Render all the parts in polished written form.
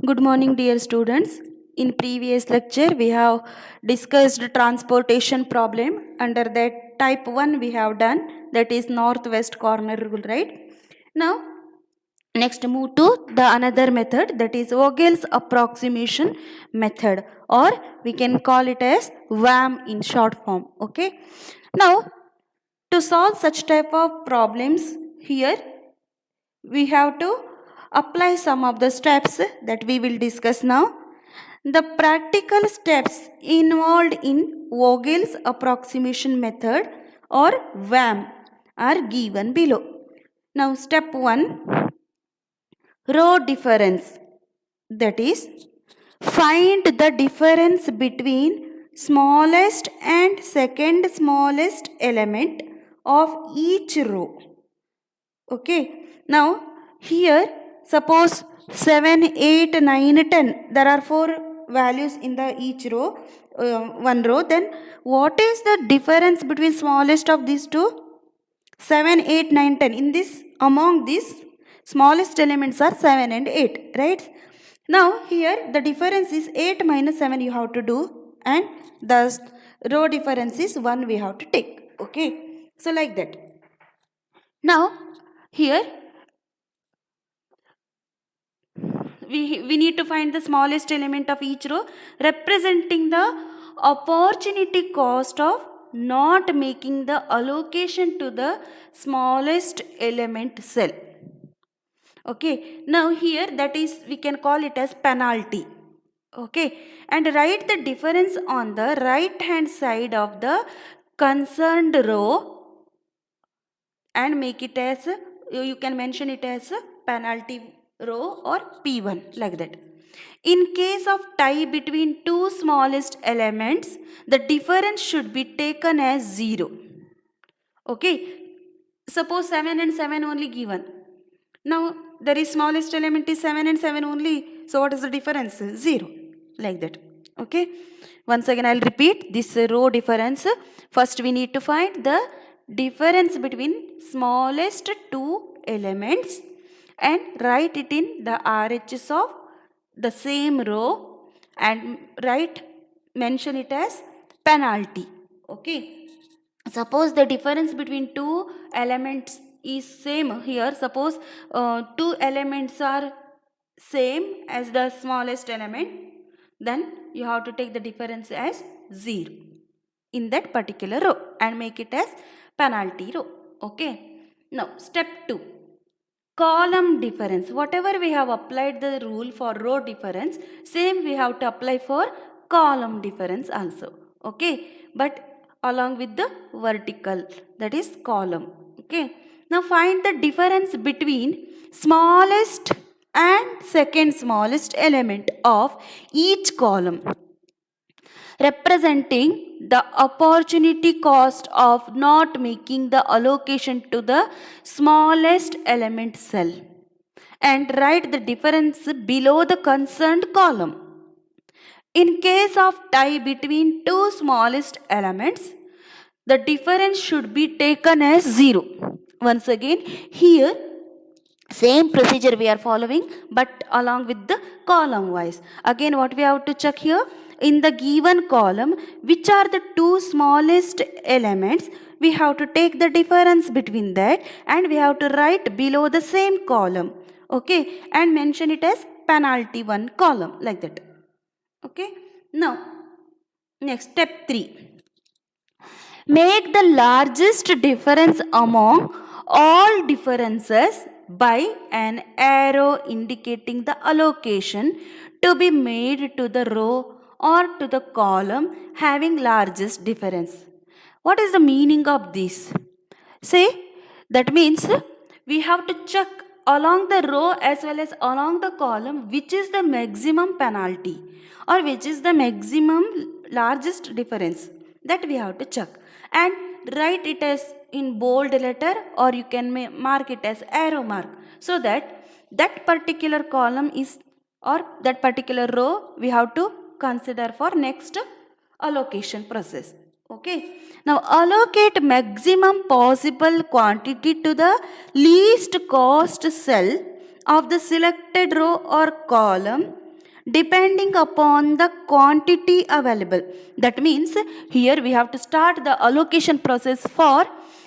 Good morning, dear students. In previous lecture, we have discussed transportation problem. Under that type 1 we have done, that is northwest corner rule, right? Now, next move to the another method, that is Vogel's approximation method, or we can call it as WAM in short form. Okay. Now, to solve such type of problems here, we have to apply some of the steps that we will discuss now. The practical steps involved in Vogel's approximation method, or WAM, are given below. Now, step 1, row difference, that is, find the difference between smallest and second smallest element of each row. Okay. Now, here suppose 7, 8, 9, 10. There are 4 values in the each row, one row. Then what is the difference between smallest of these two? 7, 8, 9, 10. In this, among these, smallest elements are 7 and 8, right? Now, here the difference is 8 minus 7 you have to do, and the row difference is 1 we have to take. Okay. So, like that. Now, here we need to find the smallest element of each row, representing the opportunity cost of not making the allocation to the smallest element cell. Okay. Now, here that is, we can call it as penalty. Okay. And write the difference on the right hand side of the concerned row and make it as, you can mention it as a penalty row or P1, like that. In case of tie between two smallest elements, the difference should be taken as 0. Okay. Suppose 7 and 7 only given. Now, there is smallest element is 7 and 7 only. So, what is the difference? 0. Like that. Okay. Once again, I will repeat this row difference. First, we need to find the difference between smallest two elements and write it in the RHS of the same row and mention it as penalty. Okay. Suppose the difference between two elements is same here. Suppose two elements are same as the smallest element, then you have to take the difference as 0 in that particular row and make it as penalty row. Okay. Now, step 2, column difference. Whatever we have applied the rule for row difference, same we have to apply for column difference also. Okay. But along with the vertical, that is column. Okay. Now, find the difference between smallest and second smallest element of each column, representing the opportunity cost of not making the allocation to the smallest element cell, and write the difference below the concerned column. In case of tie between two smallest elements, the difference should be taken as 0. Once again, here same procedure we are following, but along with the column wise. Again, what we have to check here, in the given column, which are the two smallest elements, we have to take the difference between that and we have to write below the same column. Okay, and mention it as penalty 1 column, like that. Okay. Now, next, step 3. Make the largest difference among all differences by an arrow indicating the allocation to be made to the row or to the column having largest difference. What is the meaning of this? Say, that means we have to check along the row as well as along the column which is the maximum penalty or which is the maximum largest difference, that we have to check and write it as in bold letter, or you can mark it as arrow mark, so that that particular column is, or that particular row we have to consider for next allocation process. Okay. Now, allocate maximum possible quantity to the least cost cell of the selected row or column depending upon the quantity available. That means here we have to start the allocation process for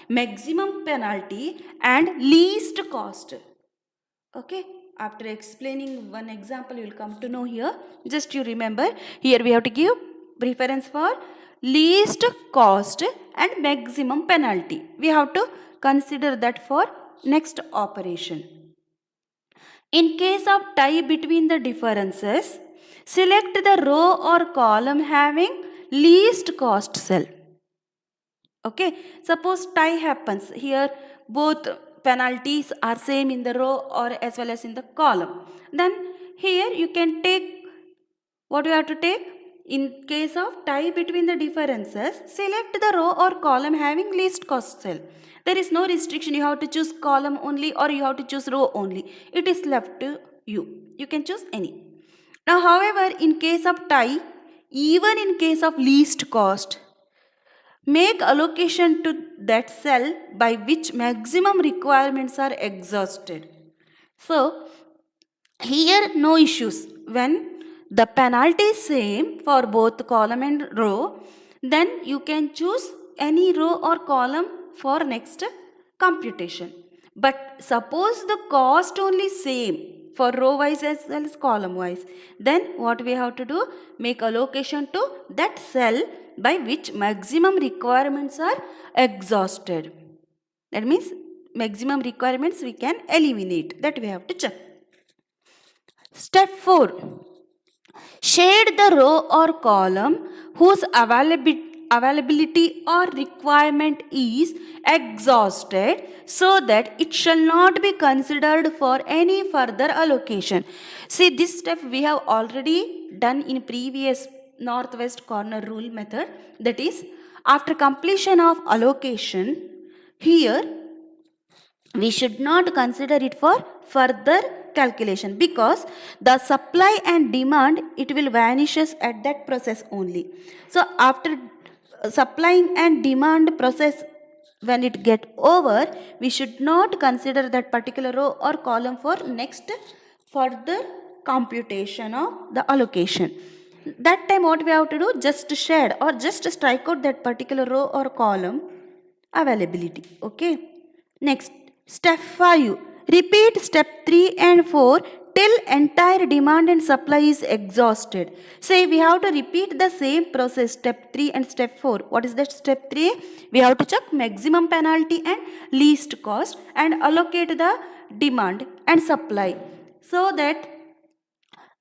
maximum penalty and least cost. Okay, after explaining one example, you will come to know here. Just you remember, here we have to give preference for least cost and maximum penalty. We have to consider that for next operation. In case of tie between the differences, select the row or column having least cost cell. Okay, suppose tie happens here, both penalties are same in the row or as well as in the column. Then here you can take, what you have to take? In case of tie between the differences, select the row or column having least cost cell. There is no restriction, you have to choose column only or you have to choose row only. It is left to you. You can choose any. Now however, in case of tie, even in case of least cost, make allocation to that cell by which maximum requirements are exhausted. So, here no issues. When the penalty is same for both column and row, then you can choose any row or column for next computation. But suppose the cost only same for row wise as well as column wise, then what we have to do? Make allocation to that cell by which maximum requirements are exhausted. That means maximum requirements we can eliminate. That we have to check. Step 4. Shade the row or column whose availability or requirement is exhausted so that it shall not be considered for any further allocation. See, this step we have already done in previous northwest corner rule method. That is, after completion of allocation, here we should not consider it for further calculation because the supply and demand, it will vanishes at that process only. So after supplying and demand process, when it get over, we should not consider that particular row or column for next further computation of the allocation. That time what we have to do? Just shade or just strike out that particular row or column availability. Okay. Next, step 5. Repeat step 3 and 4 till entire demand and supply is exhausted. Say we have to repeat the same process, step 3 and step 4. What is that step 3? We have to check maximum penalty and least cost and allocate the demand and supply. So that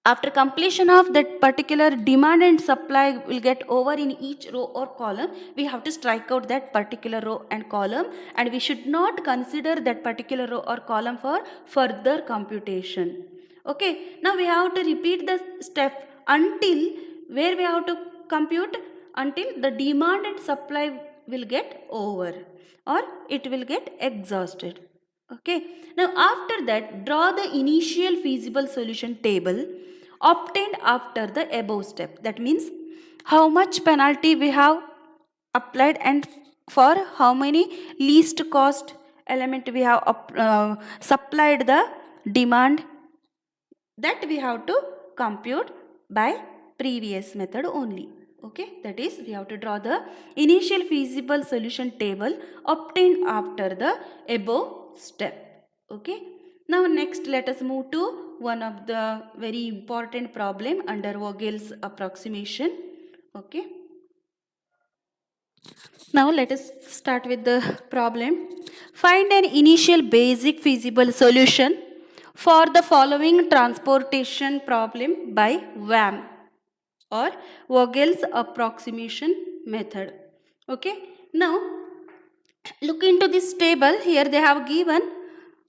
after completion of that particular demand and supply will get over in each row or column, we have to strike out that particular row and column and we should not consider that particular row or column for further computation. Okay, now we have to repeat the step until where we have to compute until the demand and supply will get over or it will get exhausted. Okay, now after that, draw the initial feasible solution table obtained after the above step. That means how much penalty we have applied and for how many least cost element we have supplied the demand, that we have to compute by previous method only. Okay, that is we have to draw the initial feasible solution table obtained after the above step. Okay, now next let us move to one of the very important problem under Vogel's approximation. Okay, now let us start with the problem. Find an initial basic feasible solution for the following transportation problem by VAM or Vogel's approximation method. Okay, now look into this table. Here they have given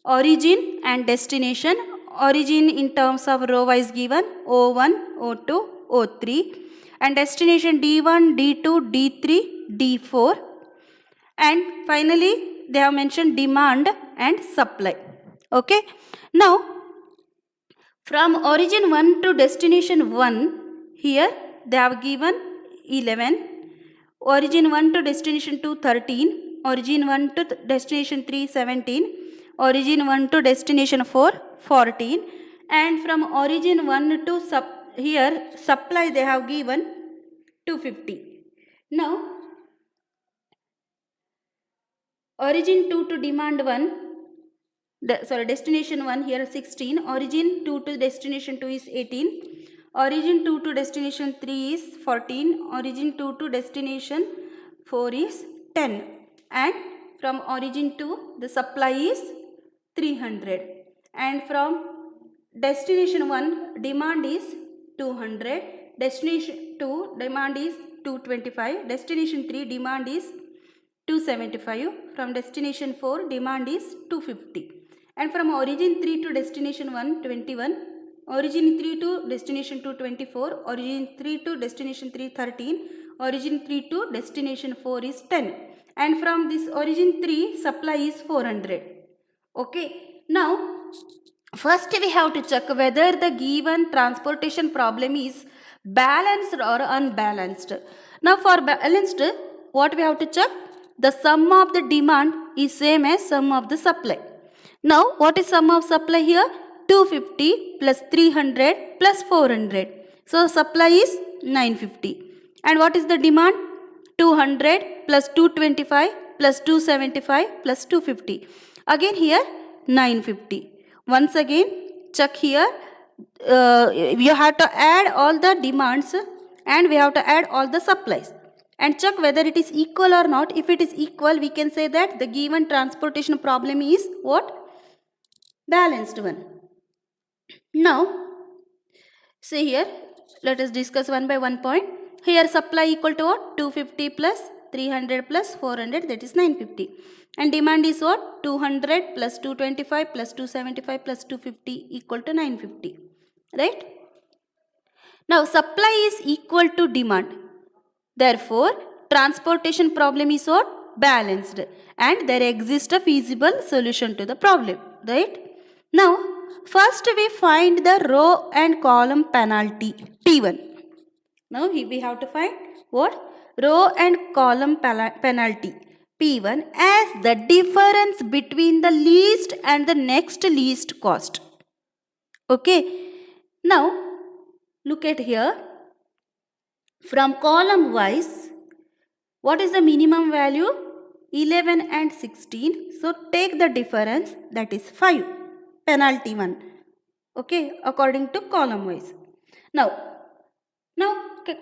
origin and destination. Origin in terms of row wise given O1, O2, O3 and destination D1, D2, D3, D4 and finally they have mentioned demand and supply. Okay, now from origin 1 to destination 1, here they have given 11, origin 1 to destination 2 13, origin 1 to destination 3 17, origin 1 to destination 4 14 and from origin 1 to here supply they have given 250. Now origin 2 to demand 1, destination 1 here 16, origin 2 to destination 2 is 18, origin 2 to destination 3 is 14, origin 2 to destination 4 is 10, and from origin 2 the supply is 300, and from destination 1 demand is 200, destination 2 demand is 225, destination 3 demand is 275, from destination 4 demand is 250, and from origin 3 to destination 1 21, origin 3 to destination 2 24, origin 3 to destination 3 13, origin 3 to destination 4 is 10, and from this origin 3 supply is 400. Okay, now first we have to check whether the given transportation problem is balanced or unbalanced. Now for balanced, what we have to check? The sum of the demand is same as sum of the supply. Now what is sum of supply here? 250 plus 300 plus 400. So supply is 950. And what is the demand? 200 plus 225 plus 275 plus 250. Again here 950. Once again check here, you have to add all the demands and we have to add all the supplies and check whether it is equal or not. If it is equal, we can say that the given transportation problem is what? Balanced one. Now see here, let us discuss one by one point. Here supply equal to what? 250 plus 300 plus 400, that is 950, and demand is what? 200 plus 225 plus 275 plus 250 equal to 950, right? Now supply is equal to demand, therefore transportation problem is what? Balanced, and there exists a feasible solution to the problem, right? Now first we find the row and column penalty T1. Now we have to find what? Row and column penalty P1 as the difference between the least and the next least cost. Okay, now look at here, from column wise, what is the minimum value? 11 and 16. So take the difference, that is 5, penalty 1. Okay, according to column wise. Now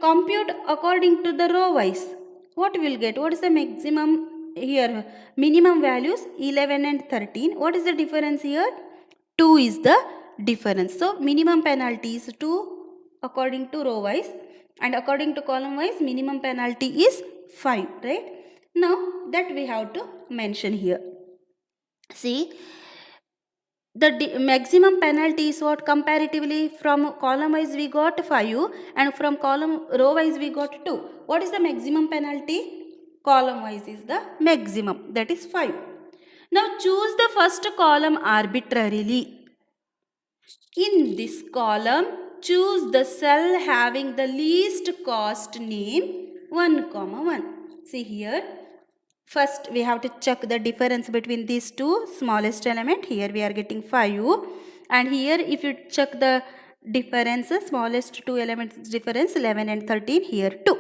compute according to the row wise. What we will get? What is the maximum here? Minimum values 11 and 13. What is the difference here? 2 is the difference. So minimum penalty is 2 according to row wise, and according to column wise minimum penalty is 5, right? Now that we have to mention here. See, the maximum penalty is what? Comparatively, from column wise we got 5 and from column row wise we got 2. What is the maximum penalty? Column wise is the maximum, that is 5. Now choose the first column arbitrarily. In this column, choose the cell having the least cost name 1, 1. See here, first we have to check the difference between these two smallest element. Here we are getting 5, and here if you check the difference, smallest two elements difference 11 and 13, here 2.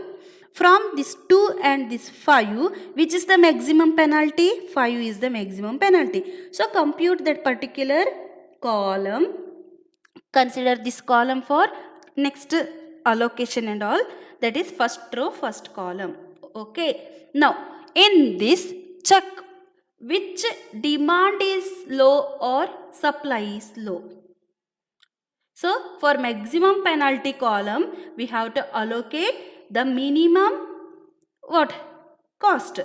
From this 2 and this 5, which is the maximum penalty? 5 is the maximum penalty. So compute that particular column. Consider this column for next allocation and all, that is first row, first column. Okay, now in this check which demand is low or supply is low. So for maximum penalty column we have to allocate the minimum what? Cost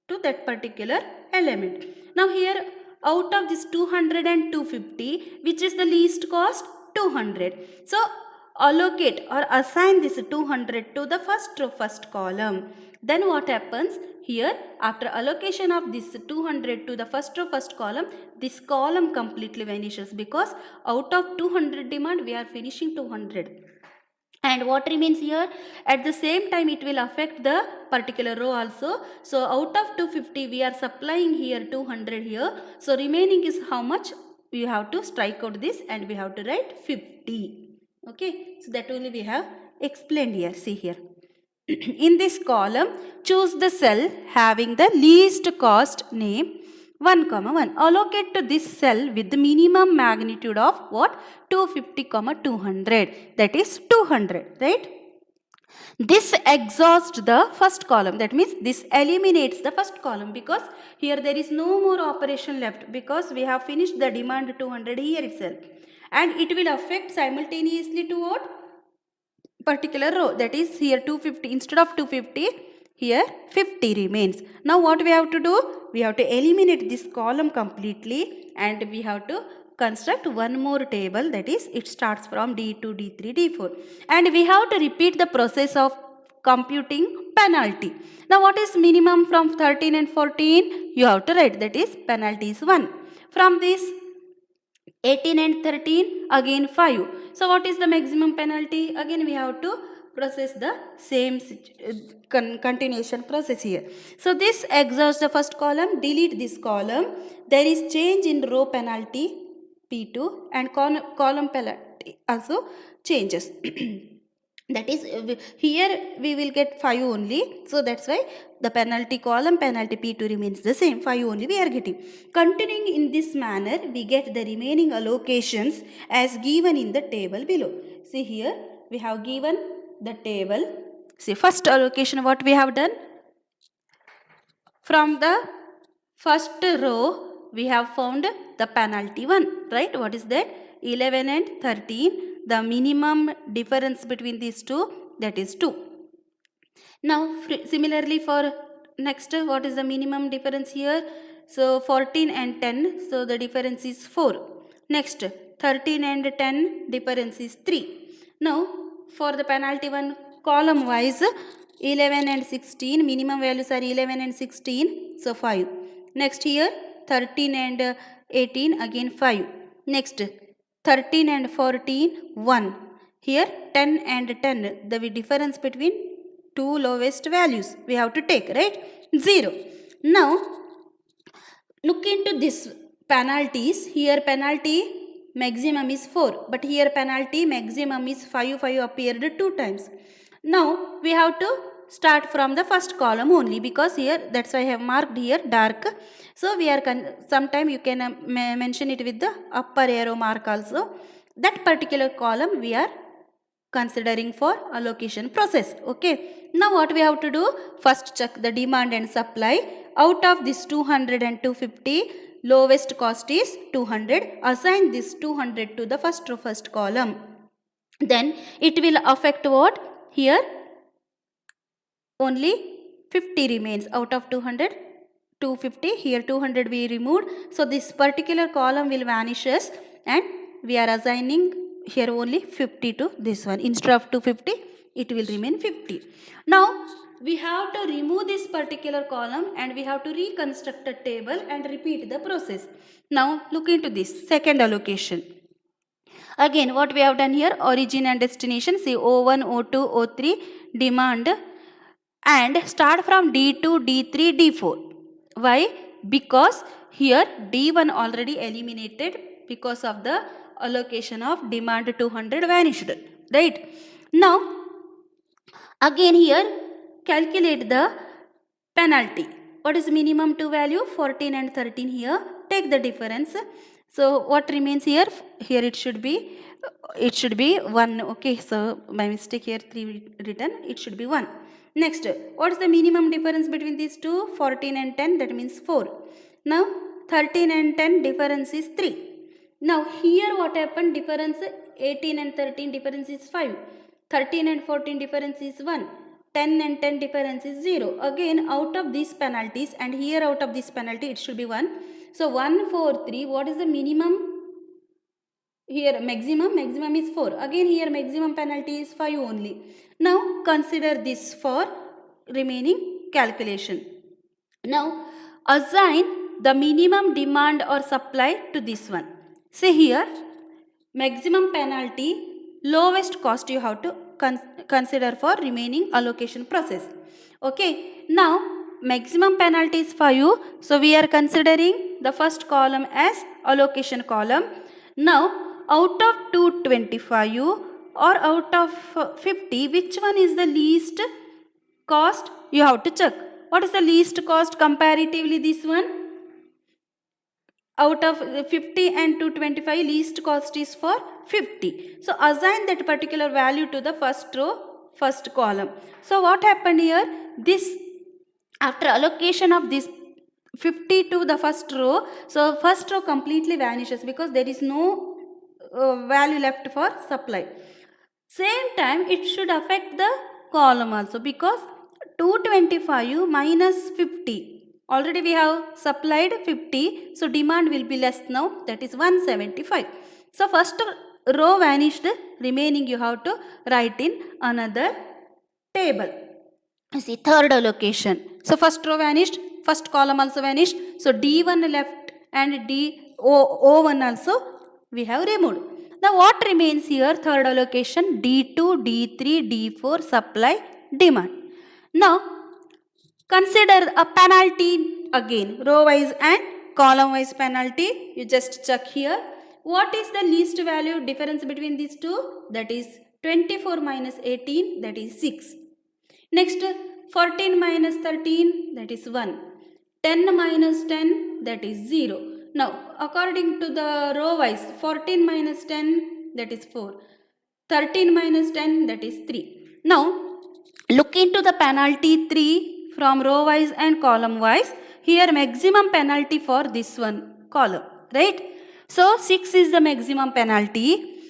to that particular element. Now here out of this 200 and 250, which is the least cost? 200. So allocate or assign this 200 to the first row, first column. Then what happens? Here after allocation of this 200 to the first row, first column, this column completely vanishes, because out of 200 demand we are finishing 200. And what remains here? At the same time it will affect the particular row also. So out of 250 we are supplying here 200 here. So remaining is how much? You have to strike out this and we have to write 50. Okay, so that only we have explained here. See here. In this column, choose the cell having the least cost name 1, 1. Allocate to this cell with the minimum magnitude of what? 250, 200. That is 200, right? This exhausts the first column. That means this eliminates the first column, because here there is no more operation left, because we have finished the demand 200 here itself. And it will affect simultaneously to what? Particular row, that is here 250, instead of 250 here 50 remains. Now what we have to do? We have to eliminate this column completely, and we have to construct one more table, that is it starts from D2, D3, D4, and we have to repeat the process of computing penalty. Now what is minimum from 13 and 14? You have to write, that is penalty is 1. From this 18 and 13, again 5. So what is the maximum penalty? Again we have to process the same continuation process here. So this exhausts the first column, delete this column. There is change in row penalty P2, and column penalty also changes. That is, here we will get 5 only. So that's why the penalty column, penalty P2 remains the same. 5 only we are getting. Continuing in this manner, we get the remaining allocations as given in the table below. See here, we have given the table. See, first allocation what we have done? From the first row, we have found the penalty 1, right? What is that? 11 and 13. The minimum difference between these two, that is 2. Now similarly for next, what is the minimum difference here? So 14 and 10, so the difference is 4. Next 13 and 10, difference is 3. Now for the penalty 1, column wise 11 and 16, minimum values are 11 and 16, so 5. Next here 13 and 18, again 5. Next 13 and 14, 1. Here 10 and 10, the difference between two lowest values we have to take, right? 0. Now look into this penalties. Here penalty maximum is 4, but here penalty maximum is 5. 5 appeared 2 times. Now we have to start from the first column only, because here, that's why I have marked here dark. So we are sometime you can mention it with the upper arrow mark also. That particular column we are considering for allocation process. Okay. Now what we have to do? First check the demand and supply. Out of this 200 and 250, lowest cost is 200. Assign this 200 to the first column. Then it will affect what? Here only 50 remains out of 200. 250, here 200 we removed. So this particular column will vanishes, and we are assigning here only 50 to this one. Instead of 250, it will remain 50. Now we have to remove this particular column, and we have to reconstruct a table and repeat the process. Now look into this second allocation. Again what we have done here, origin and destination, say O1, O2, O3, demand, and start from D2, D3, D4. Why? Because here D1 already eliminated because of the allocation of demand 200 vanished, right? Now again here calculate the penalty. What is minimum to value? 14 and 13 here. Take the difference. So what remains here? Here it should be 1. Okay, so by mistake here 3 written. It should be 1. Next, what is the minimum difference between these two? 14 and 10, that means 4. Now 13 and 10 difference is 3. Now here what happened? Difference 18 and 13 difference is 5. 13 and 14 difference is 1. 10 and 10 difference is 0. Again out of these penalties, and here out of this penalty it should be 1. So 1, 4, 3. What is the minimum? Here maximum is 4. Again here maximum penalty is 5 only. Now consider this for remaining calculation. Now assign the minimum demand or supply to this one. Say here maximum penalty, lowest cost you have to consider for remaining allocation process. Okay. Now maximum penalty is 5. So we are considering the first column as allocation column. Now out of 225, or out of 50, which one is the least cost? You have to check. What is the least cost comparatively? This one, out of 50 and 225, least cost is for 50. So assign that particular value to the first row, first column. So what happened here? This, after allocation of this 50 to the first row, so first row completely vanishes because there is no value left for supply. Same time it should affect the column also, because 225 minus 50, already we have supplied 50, so demand will be less now, that is 175. So first row vanished, remaining you have to write in another table. You see, third allocation. So first row vanished, first column also vanished. So D1 left and O1 also we have removed. Now what remains here? Third allocation, D2, D3, D4, supply, demand. Now consider a penalty again, row wise and column wise penalty. You just check here. What is the least value difference between these two? That is 24 minus 18, that is 6. Next, 14 minus 13, that is 1. 10 minus 10, that is 0. Now, according to the row wise, 14 minus 10, that is 4. 13 minus 10, that is 3. Now, look into the penalty 3 from row wise and column wise. Here, maximum penalty for this one column, right? So, 6 is the maximum penalty.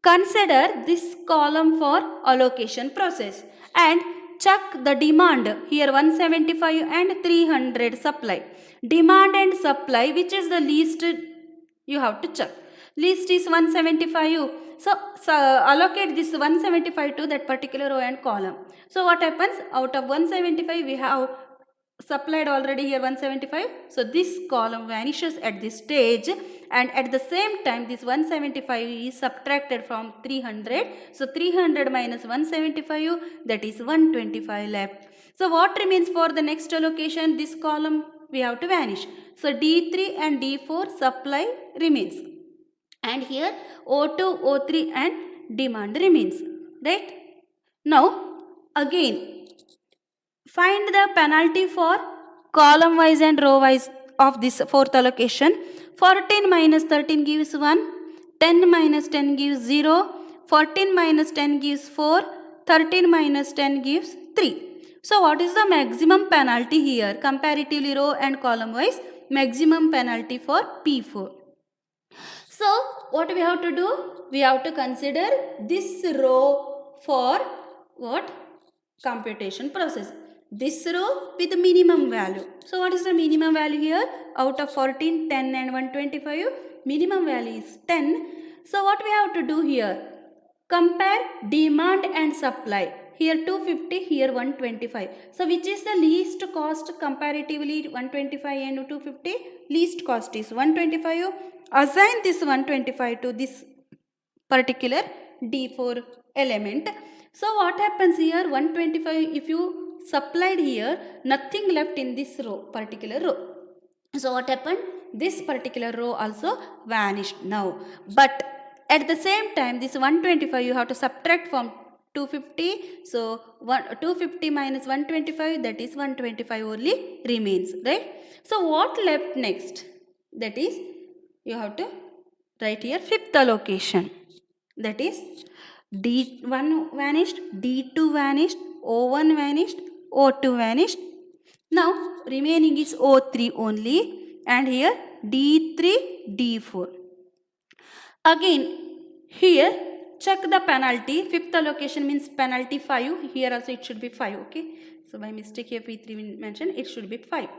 Consider this column for allocation process and check the demand. Here 175 and 300 supply. Demand and supply, which is the least, you have to check. Least is 175. So allocate this 175 to that particular row and column. So what happens? Out of 175 we have supplied already here 175. So this column vanishes at this stage, and at the same time this 175 is subtracted from 300. So 300 minus 175, that is 125 left. So what remains for the next allocation? This column we have to vanish. So D3 and D4 supply remains, and here O2, O3 and demand remains, right? Now again find the penalty for column wise and row wise of this fourth allocation. 14 minus 13 gives 1, 10 minus 10 gives 0, 14 minus 10 gives 4, 13 minus 10 gives 3. So what is the maximum penalty here? Comparatively row and column wise, maximum penalty for P4. So what we have to do? We have to consider this row for what? Computation process. This row with minimum value. So what is the minimum value here? Out of 14, 10 and 125, minimum value is 10. So what we have to do here? Compare demand and supply. Here 250, here 125. So which is the least cost comparatively? 125 and 250. Least cost is 125. Assign this 125 to this particular D4 element. So what happens here? 125, if you supplied here, nothing left in this row, particular row. So what happened? This particular row also vanished now. But at the same time, this 125 you have to subtract from 250. So 250 minus 125, that is 125 only remains, right? So what left next? That is, you have to write here fifth allocation. That is D1 vanished, D2 vanished, O1 vanished, O2 vanished. Now remaining is O3 only, and here D3, D4. Again here check the penalty. Fifth allocation means penalty 5. Here also it should be 5. Okay. So by mistake here P3 mentioned, it should be 5.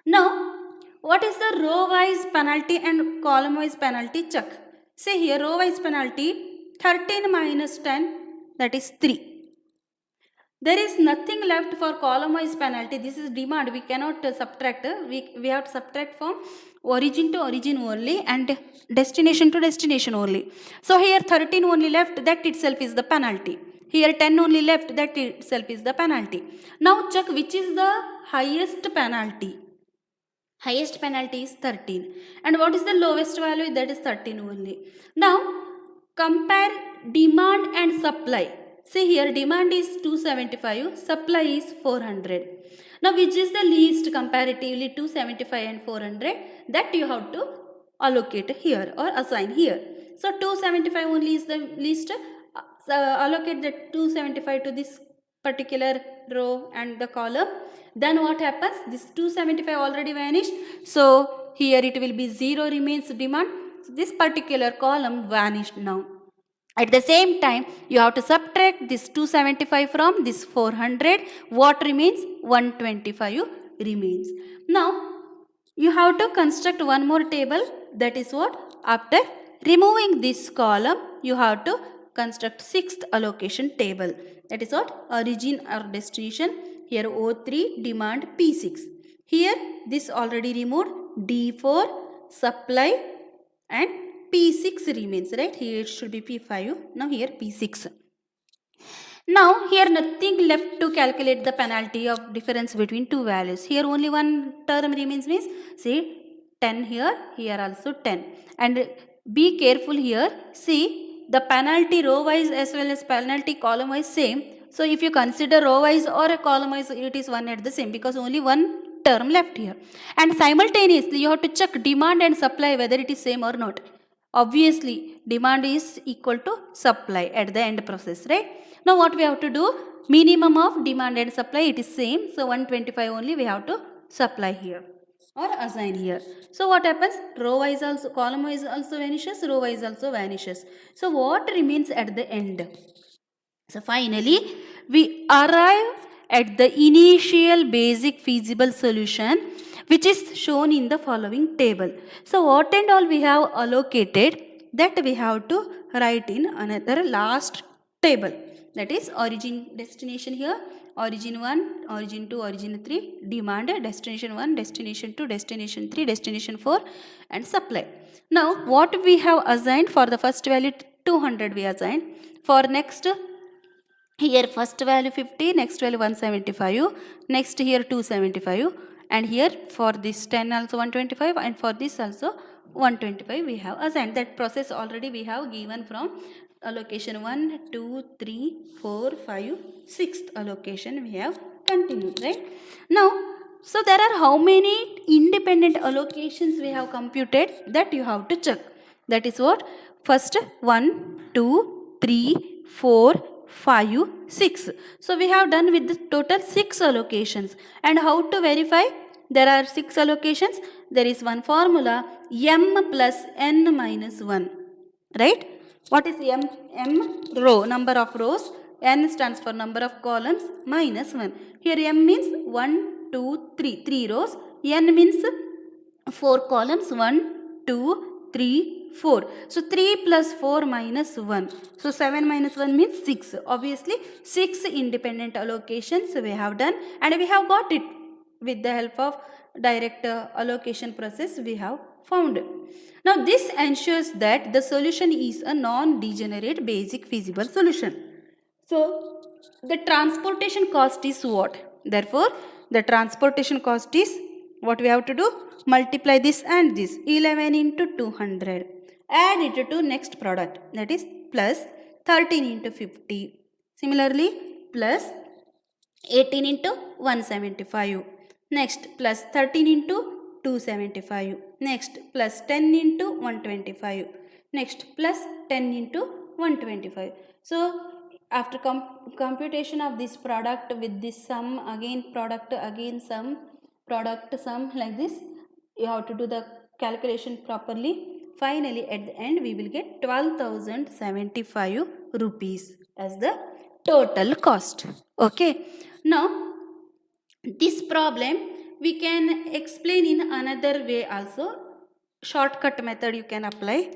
Now what is the row wise penalty and column wise penalty? Check. Say here row wise penalty 13 minus 10, that is 3. There is nothing left for column wise penalty. This is demand. We cannot subtract. We have to subtract from origin to origin only and destination to destination only. So here 13 only left. That itself is the penalty. Here 10 only left. That itself is the penalty. Now check which is the highest penalty. Highest penalty is 13. And what is the lowest value? That is 13 only. Now compare demand and supply. See here, demand is 275, supply is 400. Now which is the least comparatively, 275 and 400, that you have to allocate here or assign here. So 275 only is the least. So allocate the 275 to this particular row and the column. Then what happens? This 275 already vanished. So here it will be 0 remains demand. So this particular column vanished now. At the same time, you have to subtract this 275 from this 400. What remains? 125 remains. Now, you have to construct one more table. That is what? After removing this column, you have to construct sixth allocation table. That is what? Origin or destination. Here O3, demand P6. Here this already removed, D4, supply, and P6 remains, right? Here it should be P5. Now here P6. Now here nothing left to calculate the penalty of difference between two values. Here only one term remains, means see 10 here, here also 10. And be careful here. See the penalty row wise as well as penalty column wise same. So if you consider row wise or a column wise, it is one at the same, because only one term left here. And simultaneously you have to check demand and supply whether it is same or not. Obviously demand is equal to supply at the end process, right? Now what we have to do? Minimum of demand and supply, it is same. So 125 only we have to supply here or assign here. So what happens? Row wise also, column wise also vanishes, row wise also vanishes. So what remains at the end? So finally we arrive at the initial basic feasible solution, which is shown in the following table. So what and all we have allocated, that we have to write in another last table. That is origin, destination here, origin 1, origin 2, origin 3, demand, destination 1, destination 2, destination 3, destination 4, and supply. Now what we have assigned for the first value 200 we assigned. For next, here first value 50, next value 175, next here 275, and here for this 10 also 125, and for this also 125 we have assigned. That process already we have given from allocation 1, 2, 3, 4, 5, 6th allocation we have continued, right? Now, so there are how many independent allocations we have computed, that you have to check. That is what? First 1, 2, 3, 4, 5, 6. So we have done with the total 6 allocations. And how to verify? There are 6 allocations. There is one formula, m plus n minus 1, right? What is m? M row, number of rows. N stands for number of columns, minus 1. Here m means 1, 2, 3, 3 rows. N means 4 columns, 1, 2, 3, 4. So 3 plus 4 minus 1. So 7 minus 1 means 6. Obviously 6 independent allocations we have done, and we have got it with the help of direct allocation process we have found. Now this ensures that the solution is a non-degenerate basic feasible solution. So the transportation cost is what? Therefore the transportation cost is what we have to do? Multiply this and this, 11 into 200. Add it to next product, that is plus 13 into 50. Similarly plus 18 into 175. Next plus 13 into 275. Next plus 10 into 125. Next plus 10 into 125. So after computation of this product with this sum, again product, again sum, product, sum, like this, you have to do the calculation properly. Finally at the end we will get 12,075 rupees as the total cost. Okay. Now this problem we can explain in another way also. Shortcut method you can apply.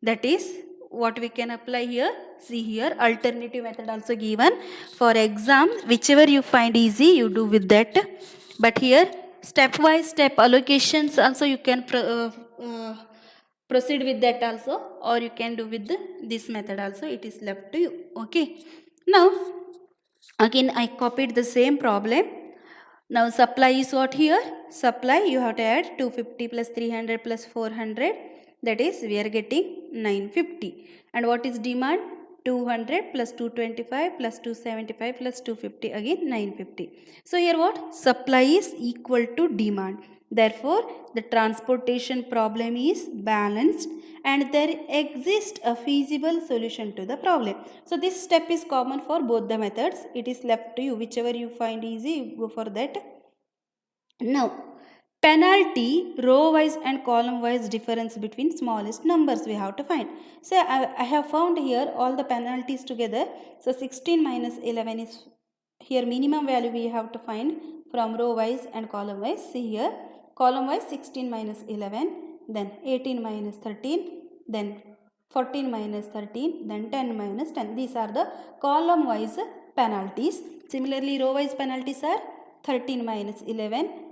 That is what we can apply here. See here, alternative method also given. For exam, whichever you find easy, you do with that. But here, step-wise step allocations also you can proceed with that also, or you can do with this method also. It is left to you. Okay. Now, again I copied the same problem. Now supply is what here? Supply you have to add 250 plus 300 plus 400. That is we are getting 950. And what is demand? 200 plus 225 plus 275 plus 250, again 950. So here what? Supply is equal to demand. Therefore, the transportation problem is balanced and there exists a feasible solution to the problem. So this step is common for both the methods. It is left to you. Whichever you find easy, you go for that. Now, penalty row wise and column wise difference between smallest numbers we have to find. So I have found here all the penalties together. So 16 minus 11 is here minimum value we have to find from row wise and column wise. See here, column wise 16 minus 11, then 18 minus 13, then 14 minus 13, then 10 minus 10. These are the column wise penalties. Similarly, row wise penalties are 13 minus 11,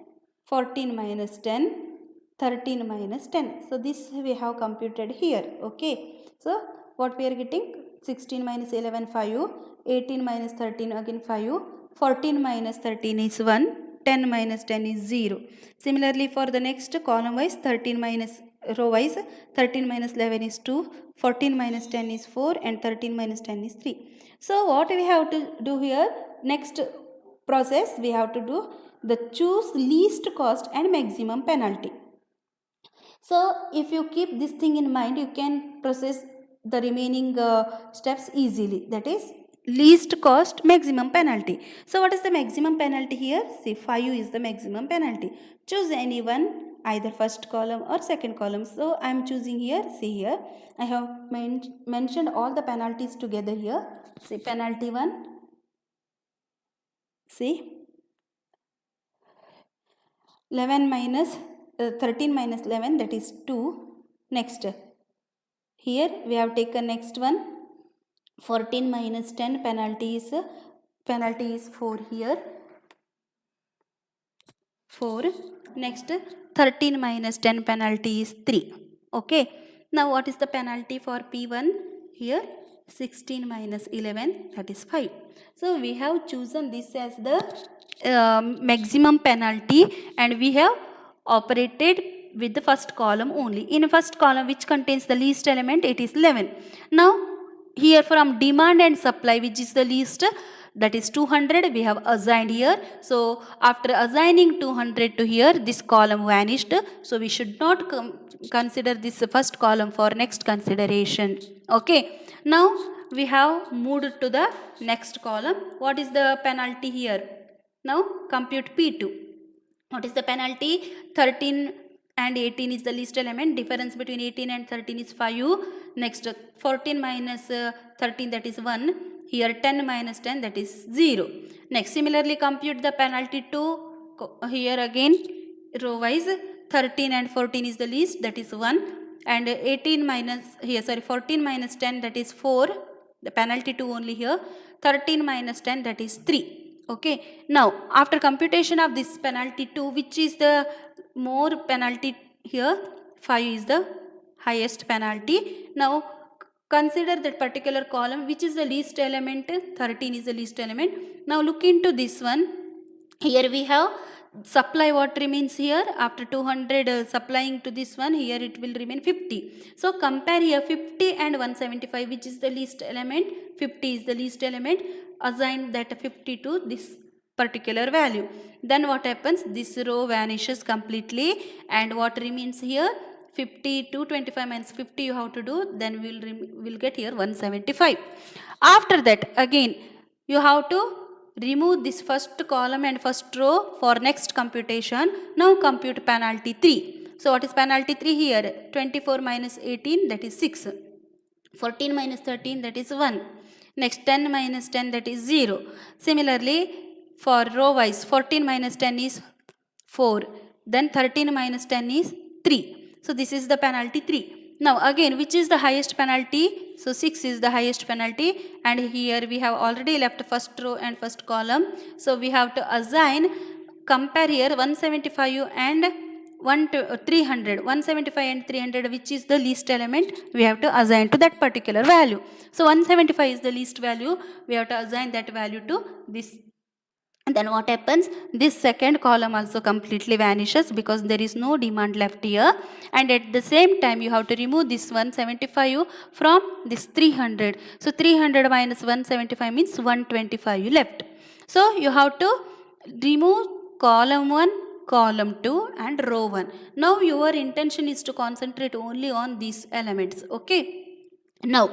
14 minus 10, 13 minus 10. So this we have computed here. Okay. So what we are getting? 16 minus 11 5, 18 minus 13 again 5, 14 minus 13 is 1, 10 minus 10 is 0. Similarly for the next column wise, 13 minus row wise, 13 minus 11 is 2, 14 minus 10 is 4 and 13 minus 10 is 3. So what we have to do here? Next process we have to do the choose least cost and maximum penalty. So if you keep this thing in mind, you can process the remaining steps easily. That is least cost, maximum penalty. So what is the maximum penalty here? See, 5 is the maximum penalty. Choose any one, either first column or second column. So I am choosing here. See here, I have mentioned all the penalties together here. See, penalty 1. See, 11 minus 13 minus 11, that is 2. Next, here we have taken next one, 14 minus 10, penalty is 4 here, 4. Next, 13 minus 10, penalty is 3. Okay. Now what is the penalty for P1? Here 16 minus 11, that is 5. So we have chosen this as the maximum penalty and we have operated with the first column only. In first column which contains the least element, it is 11. Now here from demand and supply, which is the least, that is 200, we have assigned here. So after assigning 200 to here, this column vanished. So we should not consider this first column for next consideration. Okay. Now we have moved to the next column. What is the penalty here? Now compute P2. What is the penalty? 13 and 18 is the least element. Difference between 18 and 13 is 5. Next, 14 minus 13, that is 1. Here 10 minus 10, that is 0. Next, similarly compute the penalty 2. Here again row wise, 13 and 14 is the least, that is 1. And 18 minus, here sorry, 14 minus 10, that is 4. The penalty 2 only here. 13 minus 10, that is 3. Okay. Now after computation of this penalty 2, which is the more penalty here? 5 is the highest penalty. Now consider that particular column, which is the least element. 13 is the least element. Now look into this one. Here we have supply, what remains here after 200 supplying to this one, here it will remain 50. So compare here 50 and 175, which is the least element. 50 is the least element. Assign that 50 to this particular value. Then what happens? This row vanishes completely and what remains here? 50 to 25 minus 50 you have to do. Then we'll get here 175. After that again you have to remove this first column and first row for next computation. Now compute penalty 3. So what is penalty 3 here? 24 minus 18, that is 6. 14 minus 13, that is 1. Next 10 minus 10, that is 0. Similarly for row wise, 14 minus 10 is 4. Then 13 minus 10 is 3. So this is the penalty 3. Now again, which is the highest penalty? So 6 is the highest penalty and here we have already left first row and first column. So we have to assign, compare here 175 and 300. 175 and 300, which is the least element, we have to assign to that particular value. So 175 is the least value, we have to assign that value to this then what happens, this second column also completely vanishes because there is no demand left here. And at the same time you have to remove this 175 from this 300. So 300 minus 175 means 125 left. So you have to remove column 1, column 2 and row 1. Now your intention is to concentrate only on these elements. Okay, now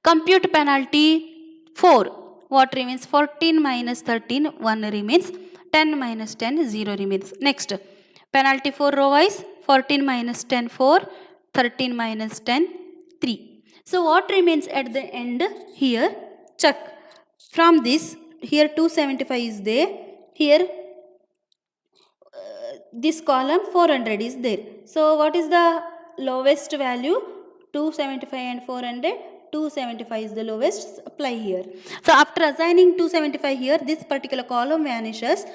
compute penalty 4. What remains? 14 minus 13, 1 remains. 10 minus 10, 0 remains. Next, penalty 4 row wise, 14 minus 10, 4. 13 minus 10, 3. So what remains at the end here? Check. From this, here 275 is there. Here this column 400 is there. So what is the lowest value? 275 and 400. 275 is the lowest. Apply here. So after assigning 275 here, this particular column vanishes,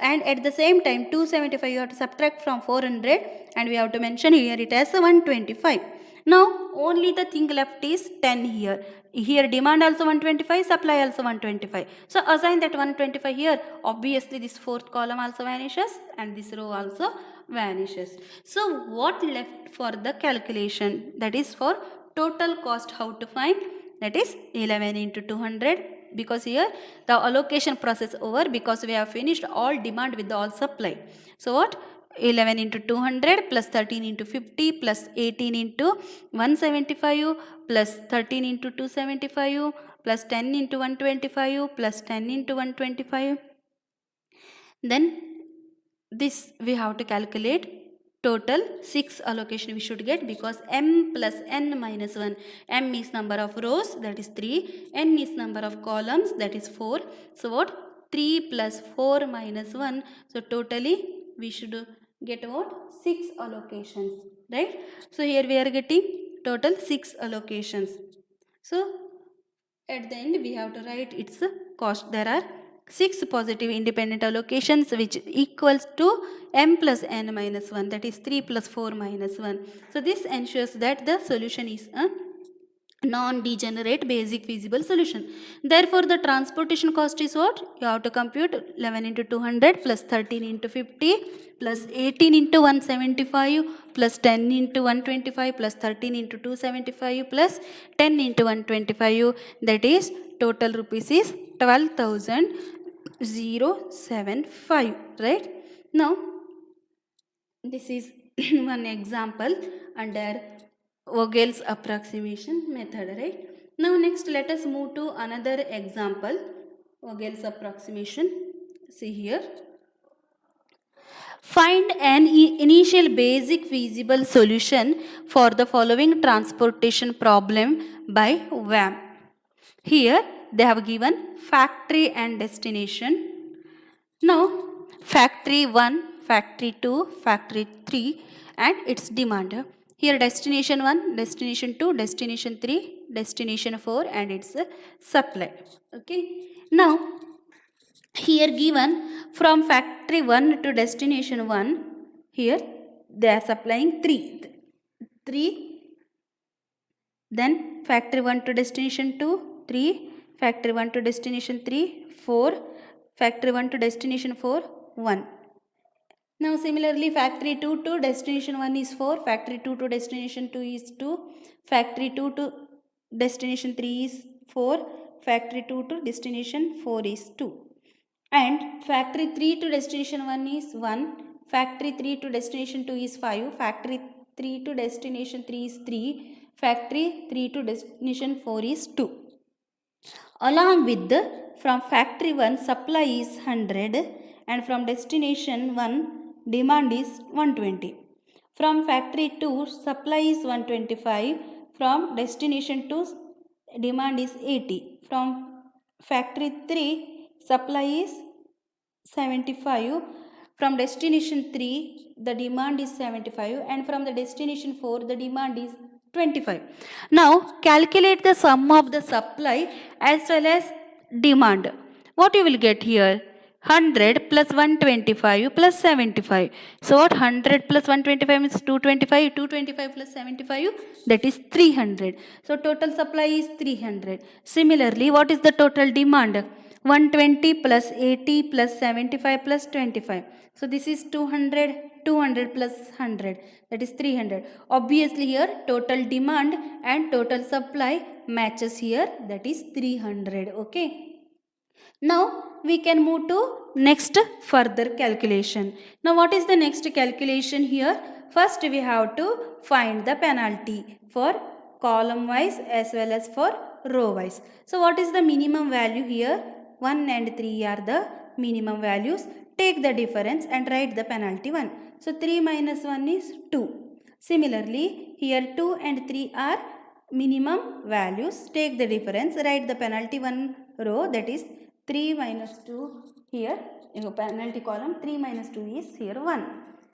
and at the same time 275 you have to subtract from 400 and we have to mention here it as 125. Now only the thing left is 10 here. Here demand also 125, supply also 125. So assign that 125 here. Obviously this fourth column also vanishes and this row also vanishes. So what left for the calculation? That is for total cost. How to find? That is 11 into 200, because here the allocation process over, because we have finished all demand with all supply. So what? 11 into 200 plus 13 into 50 plus 18 into 175 plus 13 into 275 plus 10 into 125 plus 10 into 125. Then this we have to calculate. Total 6 allocation we should get, because m plus n minus 1. M is number of rows, that is 3. N is number of columns, that is 4. So what? 3 plus 4 minus 1. So totally we should get what? 6 allocations, right? So here we are getting total 6 allocations. So at the end we have to write its cost. There are 6 positive independent allocations which equals to m plus n minus 1, that is 3 plus 4 minus 1. So this ensures that the solution is a non-degenerate basic feasible solution. Therefore the transportation cost is what? You have to compute 11 into 200 plus 13 into 50 plus 18 into 175 plus 10 into 125 plus 13 into 275 plus 10 into 125. That is total rupees is 12,075, right? Now this is one example under Vogel's approximation method, right? Now next let us move to another example, Vogel's approximation. See here. Find an initial basic feasible solution for the following transportation problem by VAM. Here they have given factory and destination. Now factory 1, factory 2, factory 3 and its demand. Here destination 1, destination 2, destination 3, destination 4 and its supply. Okay. Now here given from factory 1 to destination 1, here they are supplying 3. Then factory 1 to destination 2, 3, factory 1 to destination 3, 4, factory 1 to destination 4, 1. Now similarly factory 2 to destination 1 is 4, factory 2 to destination 2 is 2, factory 2 to destination 3 is 4, factory 2 to destination 4 is 2. And factory 3 to destination 1 is 1, factory 3 to destination 2 is 5, factory 3 to destination 3 is 3, factory 3 to destination 4 is 2. Along with the from factory 1 supply is 100 and from destination 1 demand is 120. From factory 2 supply is 125, from destination 2 demand is 80. From factory 3 supply is 75, from destination 3 the demand is 75 and from the destination 4 the demand is 25. Now calculate the sum of the supply as well as demand. What you will get here? 100 plus 125 plus 75. So what? 100 plus 125 means 225. 225 plus 75, that is 300. So total supply is 300. Similarly, what is the total demand? 120 plus 80 plus 75 plus 25. So this is 200, 200 plus 100, that is 300. Obviously here total demand and total supply matches here, that is 300. Okay. Now we can move to next further calculation. Now what is the next calculation here? First we have to find the penalty for column wise as well as for row wise. So what is the minimum value here? 1 and 3 are the minimum values. Take the difference and write the penalty 1. So 3 minus 1 is 2. Similarly here 2 and 3 are minimum values. Take the difference, write the penalty 1 row, that is 3 minus 2 here, penalty column 3 minus 2 is here 1.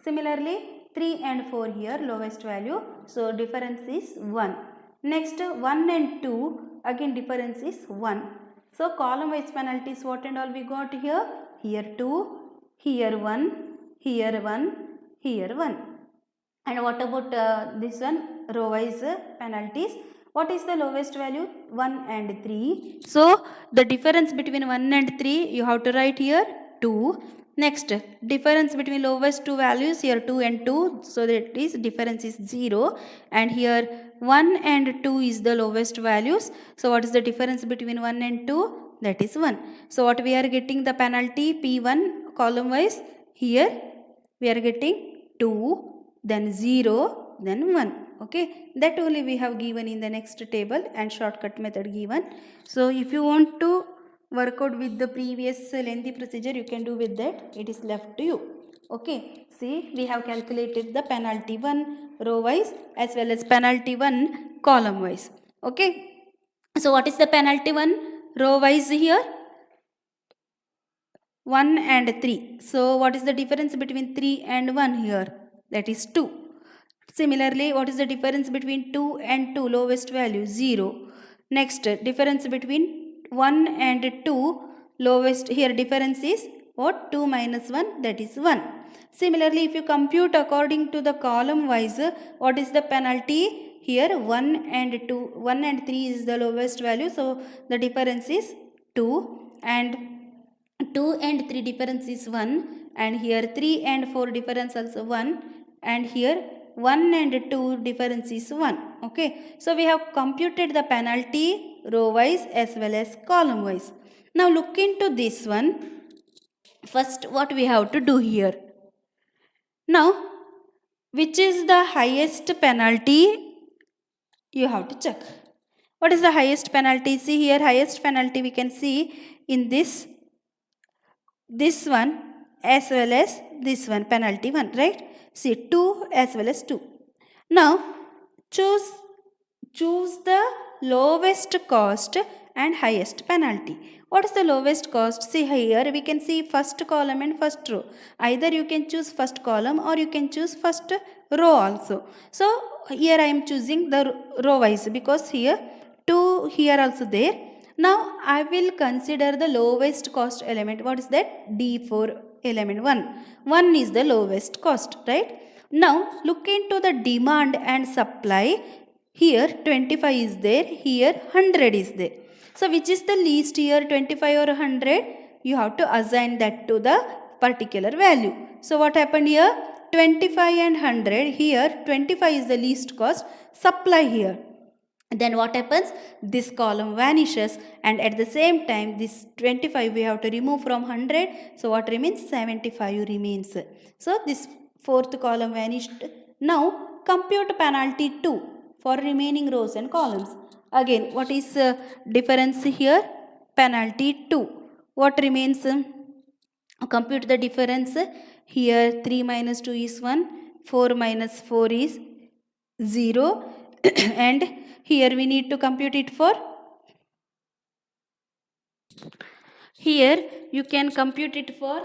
Similarly 3 and 4 here lowest value, so difference is 1. Next 1 and 2 again difference is 1. So column wise penalties what and all we got here? Here 2, here 1, here 1, here 1. And what about this one, row wise penalties? What is the lowest value? 1 and 3. So the difference between 1 and 3 you have to write here 2. Next difference between lowest two values here 2 and 2, so that is difference is 0. And here 1 and 2 is the lowest values. So what is the difference between 1 and 2? That is 1. So what we are getting the penalty P1 column wise, here we are getting 2, then 0, then 1. Okay, that only we have given in the next table and shortcut method given. So if you want to work out with the previous lengthy procedure, you can do with that, it is left to you. Okay, see we have calculated the penalty 1 row wise as well as penalty 1 column wise. Okay, so what is the penalty 1 row wise here? 1 and 3. So what is the difference between 3 and 1 here? That is 2. Similarly, what is the difference between 2 and 2 lowest value? 0. Next difference between 1 and 2 lowest, here difference is what? 2 minus 1, that is 1. Similarly, if you compute according to the column wise, what is the penalty? Here 1 and 2, 1 and 3 is the lowest value, so the difference is 2, and 2 and 3 difference is 1, and here 3 and 4 difference also 1, and here 1 and 2 difference is 1. Okay, so we have computed the penalty row wise as well as column wise. Now look into this one. First what we have to do here? Now which is the highest penalty you have to check. What is the highest penalty? See here, highest penalty we can see in this one as well as this one, penalty 1, right? See 2 as well as 2. Now choose the lowest cost and highest penalty. What is the lowest cost? See here we can see first column and first row. Either you can choose first column or you can choose first row also. So here I am choosing the row wise because here 2 here also there. Now I will consider the lowest cost element. What is that? D4 element 1. 1 is the lowest cost, right? Now look into the demand and supply. Here 25 is there, here 100 is there. So which is the least here, 25 or 100? You have to assign that to the particular value. So what happened here? 25 and 100. Here 25 is the least cost, supply here. Then what happens? This column vanishes, and at the same time this 25 we have to remove from 100. So what remains? 75 remains. So this fourth column vanished. Now compute penalty 2 for remaining rows and columns. Again what is difference here? Penalty 2. What remains? Compute the difference. Here 3 minus 2 is 1, 4 minus 4 is 0 and here we need to compute it for, here you can compute it for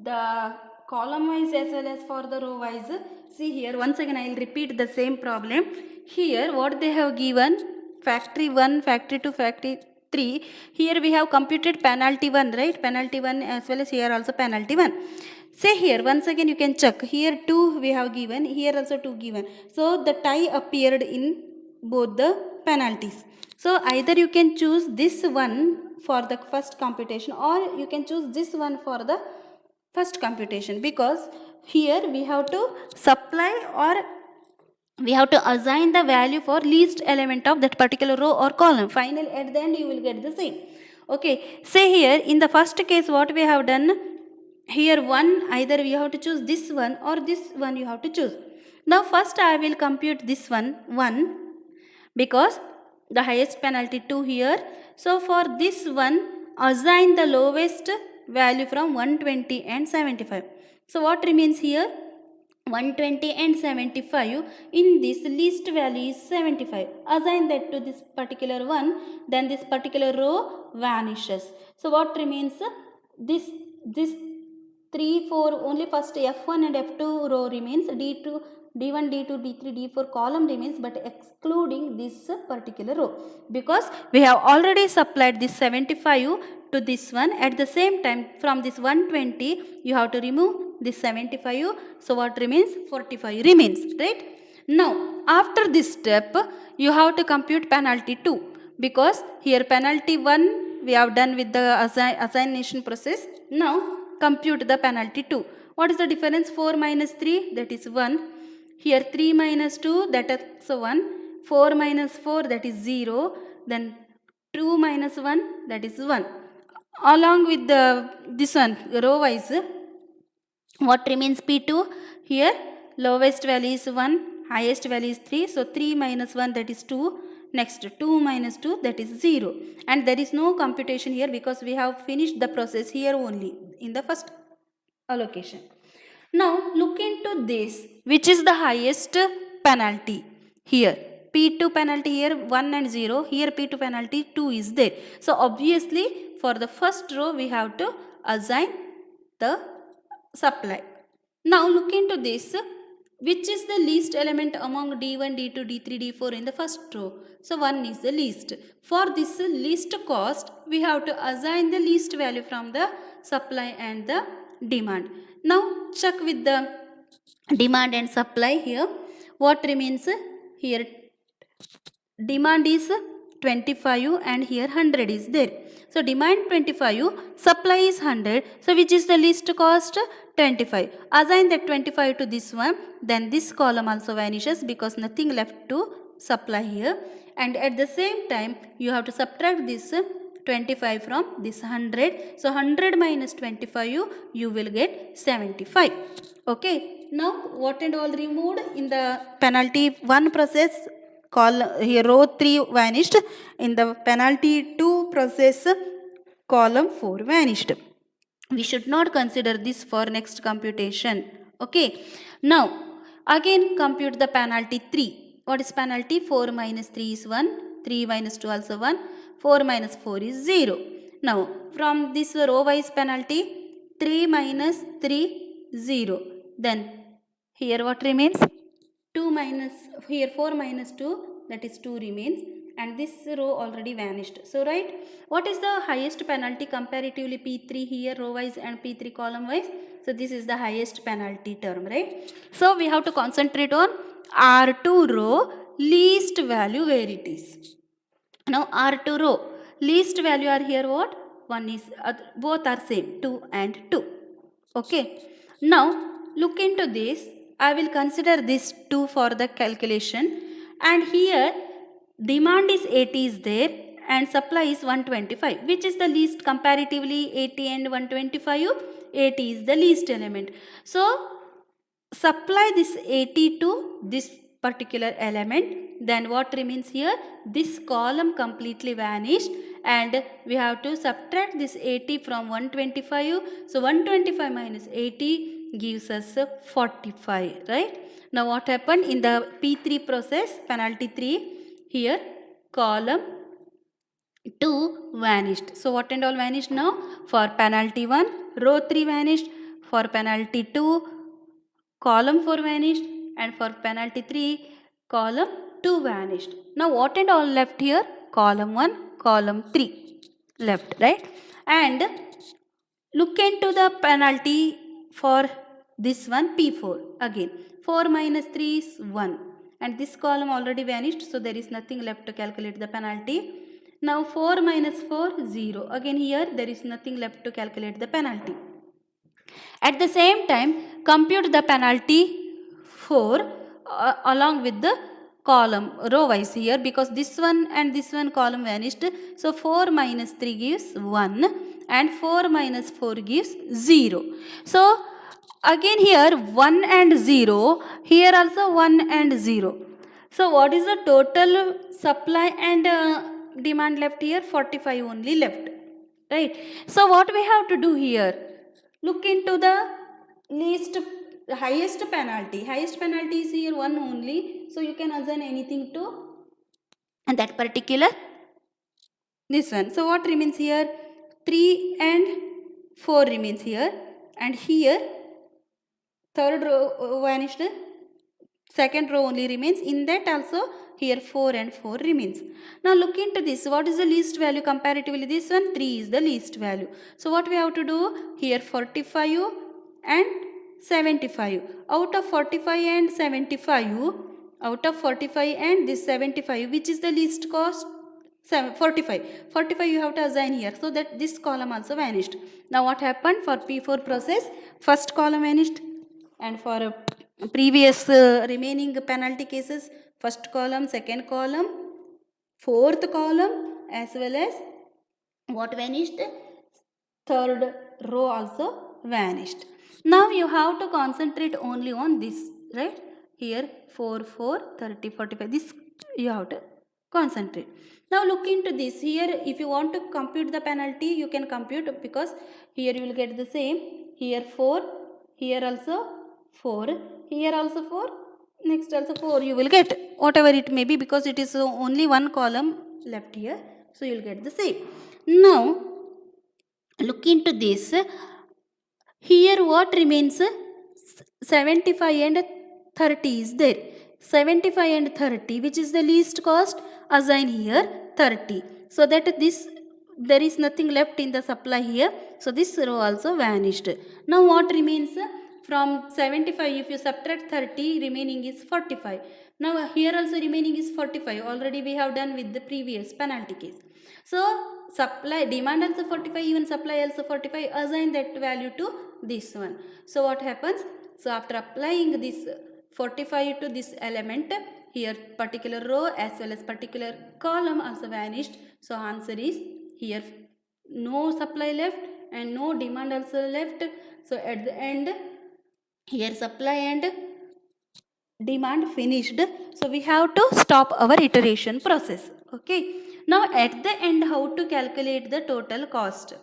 the column wise as well as for the row wise. See here once again I will repeat the same problem. Here what they have given, factory 1, factory 2, factory 3. Here we have computed penalty 1, right? Penalty 1 as well as here also penalty 1. Say here once again you can check, here 2 we have given, here also 2 given. So the tie appeared in both the penalties. So either you can choose this one for the first computation, or you can choose this one for the first computation, because here we have to supply or we have to assign the value for least element of that particular row or column. Finally at the end you will get the same. Okay, say here in the first case what we have done here, one either we have to choose this one or this one you have to choose. Now first I will compute this one because the highest penalty 2 here. So for this one assign the lowest value from 120 and 75. So what remains here, 120 and 75. In this least value is 75. Assign that to this particular one, then this particular row vanishes. So what remains, this 3 4 only first F1 and F2 row remains, D2 D1 D2 D3 D4 column remains, but excluding this particular row, because we have already supplied this 75 to this one. At the same time from this 120 you have to remove this 75. So what remains, 45 remains, right? Now after this step you have to compute penalty 2, because here penalty 1 we have done with the assignation process. Now compute the penalty 2. What is the difference? 4 minus 3, that is 1. Here 3 minus 2, that is 1. 4 minus 4, that is 0. Then 2 minus 1, that is 1. Along with the this one row wise, what remains P2? Here lowest value is 1, highest value is 3. So 3 minus 1, that is 2. Next 2 minus 2, that is 0. And there is no computation here because we have finished the process here only in the first allocation. Now look into this, which is the highest penalty here. P2 penalty here 1 and 0, here P2 penalty 2 is there. So obviously for the first row we have to assign the supply. Now look into this, which is the least element among D1, D2, D3, D4 in the first row. So 1 is the least. For this least cost we have to assign the least value from the supply and the demand. Now check with the demand and supply here. What remains here, demand is 25 and here 100 is there. So demand 25, supply is 100. So which is the least cost? 25. Assign that 25 to this one, then this column also vanishes because nothing left to supply here. And at the same time you have to subtract this 25 from this 100. So 100 minus 25 you will get 75. Okay. Now what and all removed in the penalty 1 process? Here row 3 vanished. In the penalty 2 process column 4 vanished. We should not consider this for next computation. Okay. Now again compute the penalty 3. What is penalty? 4 minus 3 is 1. 3 minus 2 also 1. 4 minus 4 is 0. Now from this row wise penalty 3 minus 3 0. Then here what remains? 2 minus, here 4 minus 2, that is 2 remains, and this row already vanished. So right, what is the highest penalty comparatively? P3 here row wise and P3 column wise. So this is the highest penalty term, right? So we have to concentrate on R2 row least value where it is. Now R2 row least value are here what? 1 is, both are same, 2 and 2. Okay. Now look into this. I will consider this 2 for the calculation, and here demand is 80 is there and supply is 125. Which is the least comparatively? 80 and 125. 80 is the least element. So supply this 80 to this particular element, then what remains here? This column completely vanished and we have to subtract this 80 from 125. So 125 minus 80 gives us 45, right? Now what happened in the P3 process, penalty 3, here column 2 vanished. So what and all vanished now? For penalty 1, row 3 vanished. For penalty 2, column 4 vanished. And for penalty 3, column 2 vanished. Now what and all left here? Column 1, column 3 left, right? And look into the penalty for this one, P4 again. 4 minus 3 is 1. And this column already vanished, so there is nothing left to calculate the penalty. Now 4 minus 4, 0. Again here there is nothing left to calculate the penalty. At the same time, compute the penalty for along with the column row wise here, because this one and this one column vanished. So 4 minus 3 gives 1 and 4 minus 4 gives 0. So again here 1 and 0, here also 1 and 0. So what is the total supply and demand left here? 45 only left, right? So what we have to do here? Look into the highest penalty. Highest penalty is here 1 only. So you can assign anything to that particular this one. So what remains here? 3 and 4 remains here. And here third row vanished. Second row only remains. In that also here 4 and 4 remains. Now look into this. What is the least value comparatively? This one 3 is the least value. So what we have to do? Here 45 and 75. Out of 45 and 75, out of 45 and this 75, which is the least cost? 45. 45 you have to assign here. So that this column also vanished. Now what happened for P4 process? First column vanished. And for previous remaining penalty cases, first column, second column, fourth column, as well as what vanished? Third row also vanished. Now you have to concentrate only on this, right? Here 4, 4, 30, 45. This you have to concentrate. Now look into this. Here if you want to compute the penalty, you can compute, because here you will get the same. Here 4, here also 4, here also 4, next also 4 you will get, whatever it may be, because it is only one column left here. So you will get the same. Now look into this. Here what remains? 75 and 30 is there. 75 and 30, which is the least cost? Assign here 30. So that this there is nothing left in the supply here. So this row also vanished. Now what remains? From 75, if you subtract 30, remaining is 45. Now here also remaining is 45. Already we have done with the previous penalty case. So supply, demand also 45, even supply also 45. Assign that value to this one. So what happens? So after applying this 45 to this element, here particular row as well as particular column also vanished. So answer is here no supply left and no demand also left. So at the end, here supply and demand finished. So we have to stop our iteration process. Okay. Now at the end, how to calculate the total cost?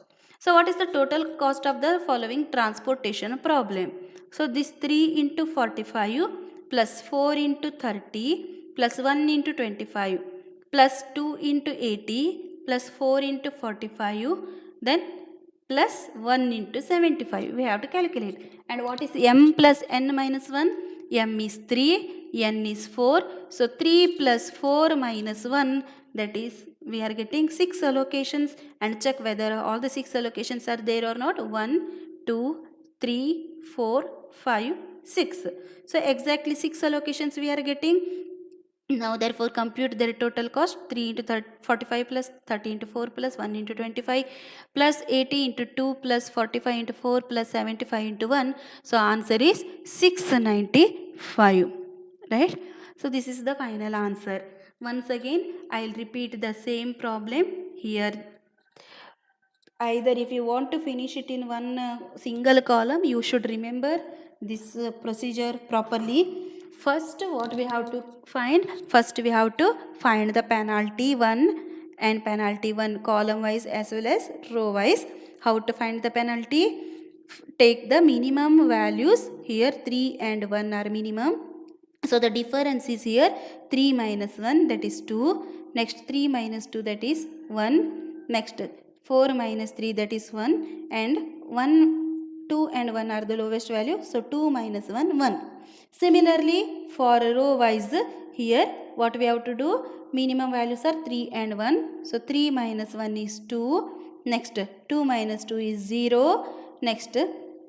So what is the total cost of the following transportation problem? So this 3 into 45 plus 4 into 30 plus 1 into 25 plus 2 into 80 plus 4 into 45, then plus 1 into 75. We have to calculate. And what is m plus n minus 1? M is 3, n is 4. So 3 plus 4 minus 1, that is, we are getting 6 allocations, and check whether all the 6 allocations are there or not. 1, 2, 3, 4, 5, 6. So exactly 6 allocations we are getting. Now therefore compute their total cost. 3 into 45 plus 30 into 4 plus 1 into 25 plus 80 into 2 plus 45 into 4 plus 75 into 1. So answer is 695, right? So this is the final answer. Once again I will repeat the same problem here. Either if you want to finish it in one single column, you should remember this procedure properly. First what we have to find? First we have to find the penalty 1 and penalty 1 column wise as well as row wise. How to find the penalty? Take the minimum values. Here 3 and 1 are minimum. So the difference is here 3 minus 1, that is 2. Next 3 minus 2, that is 1. Next 4 minus 3, that is 1. And 1, 2 and 1 are the lowest value. So 2 minus 1, 1. Similarly for row wise, here what we have to do? Minimum values are 3 and 1. So 3 minus 1 is 2. Next 2 minus 2 is 0. Next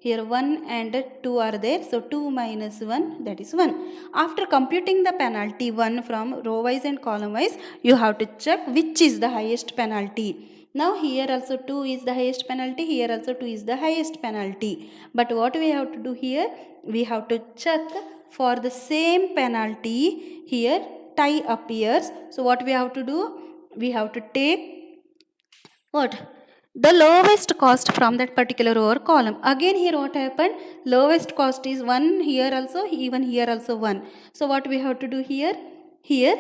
Here 1 and 2 are there. So 2 minus 1, that is 1. After computing the penalty 1 from row wise and column wise, you have to check which is the highest penalty. Now here also 2 is the highest penalty. Here also 2 is the highest penalty. But what we have to do here? We have to check for the same penalty. Here tie appears. So what we have to do? We have to take what? The lowest cost from that particular row or column. Again here what happened? Lowest cost is 1 here also, even here also 1. So what we have to do here? Here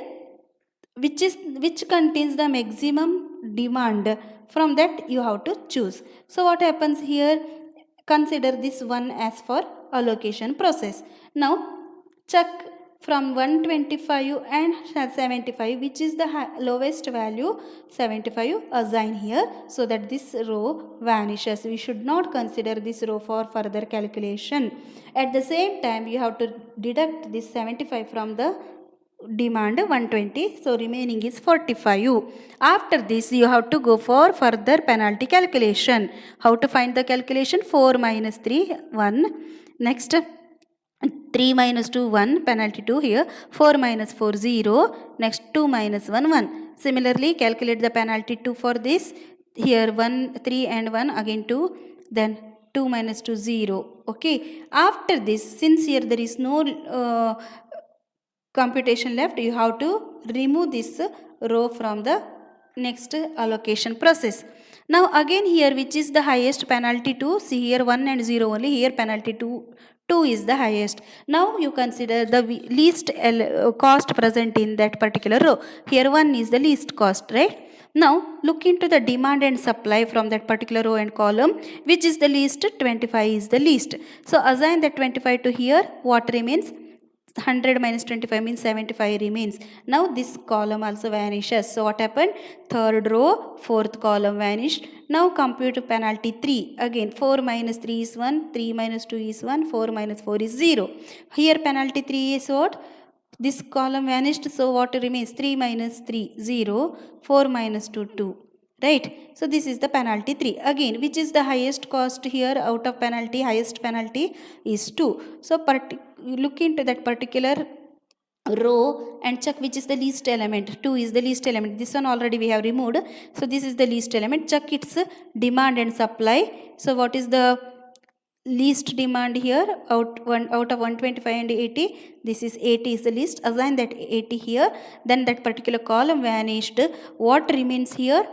which contains the maximum demand, from that you have to choose. So what happens here? Consider this one as for allocation process. Now check from 125 and 75 which is the lowest value. 75 assign here, so that this row vanishes. We should not consider this row for further calculation. At the same time you have to deduct this 75 from the demand 120, so remaining is 45. After this you have to go for further penalty calculation. How to find the calculation? 4 minus 3 1. Next 3 minus 2 1, penalty 2 here. 4 minus 4 0. Next 2 minus 1 1. Similarly calculate the penalty 2 for this. Here 1 3 and 1, again 2, then 2 minus 2 0. Okay, after this, since here there is no computation left, you have to remove this row from the next allocation process. Now again here which is the highest? Penalty 2. See here 1 and 0 only, here penalty 2 is the highest. Now you consider the least cost present in that particular row. Here 1 is the least cost, right? Now look into the demand and supply from that particular row and column. Which is the least? 25 is the least. So assign that 25 to here. What remains? 100 minus 25 means 75 remains. Now this column also vanishes. So what happened? Third row, fourth column vanished. Now compute penalty 3. Again 4 minus 3 is 1, 3 minus 2 is 1, 4 minus 4 is 0. Here penalty 3 is what? This column vanished, so what remains? 3 minus 3, 0, 4 minus 2, 2. Right? So this is the penalty 3. Again, which is the highest cost here out of penalty? Highest penalty is 2. So look into that particular row and check which is the least element. 2 is the least element. This one already we have removed. So this is the least element. Check its demand and supply. So what is the least demand here? Out of 125 and 80, this is 80 is the least. Assign that 80 here. Then that particular column vanished. What remains here?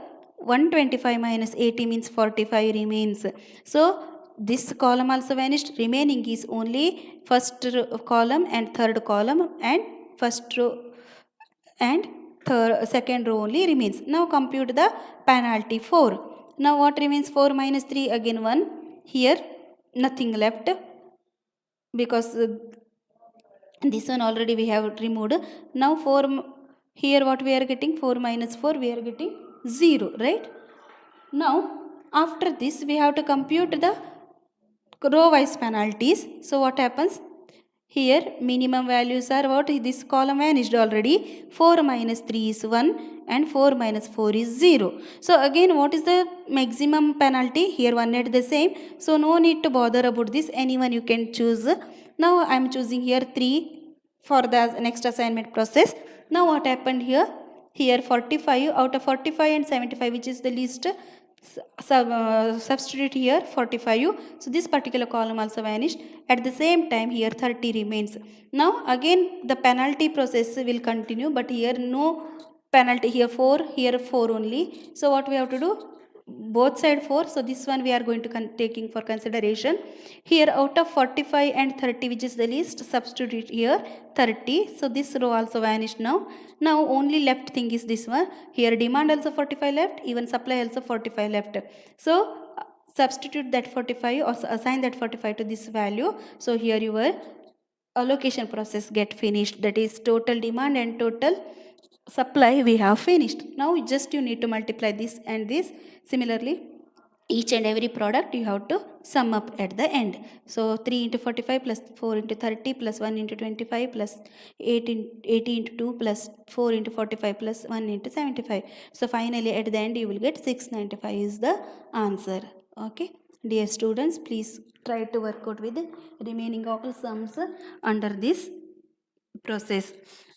125 minus 80 means 45 remains. So this column also vanished. Remaining is only first column and third column, and first row and second row only remains. Now compute the penalty 4. Now what remains? 4 minus 3, again 1. Here nothing left, because this one already we have removed. Now 4, here what we are getting? 4 minus 4 we are getting 0, right? Now after this we have to compute the row wise penalties. So what happens? Here minimum values are what? This column vanished already. 4 minus 3 is 1 and 4 minus 4 is 0. So again what is the maximum penalty? Here 1 at the same. So no need to bother about this. Anyone you can choose. Now I am choosing here 3 for the next assignment process. Now what happened here? Here 45, out of 45 and 75 which is the least? Substitute here 45. So this particular column also vanished. At the same time here 30 remains. Now again the penalty process will continue, but here no penalty. Here 4, here 4 only. So what we have to do? Both side 4. So this one we are going to taking for consideration. Here out of 45 and 30 which is the least, substitute here 30. So this row also vanished now. Now only left thing is this one. Here demand also 45 left, even supply also 45 left. So substitute that 45 or assign that 45 to this value. So here your allocation process get finished. That is total demand and total supply we have finished. Now just you need to multiply this and this. Similarly each and every product you have to sum up at the end. So 3 into 45 plus 4 into 30 plus 1 into 25 plus 80 into 2 plus 4 into 45 plus 1 into 75. So finally at the end you will get 695 is the answer. Okay. Dear students, please try to work out with the remaining all sums under this process.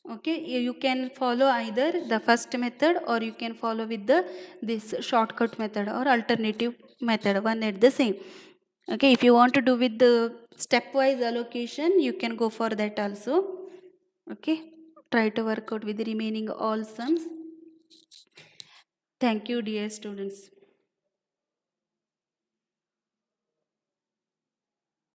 Okay, you can follow either the first method, or you can follow with the this shortcut method or alternative method, one at the same. Okay, if you want to do with the stepwise allocation, you can go for that also. Okay, try to work out with the remaining all sums. Thank you, dear students.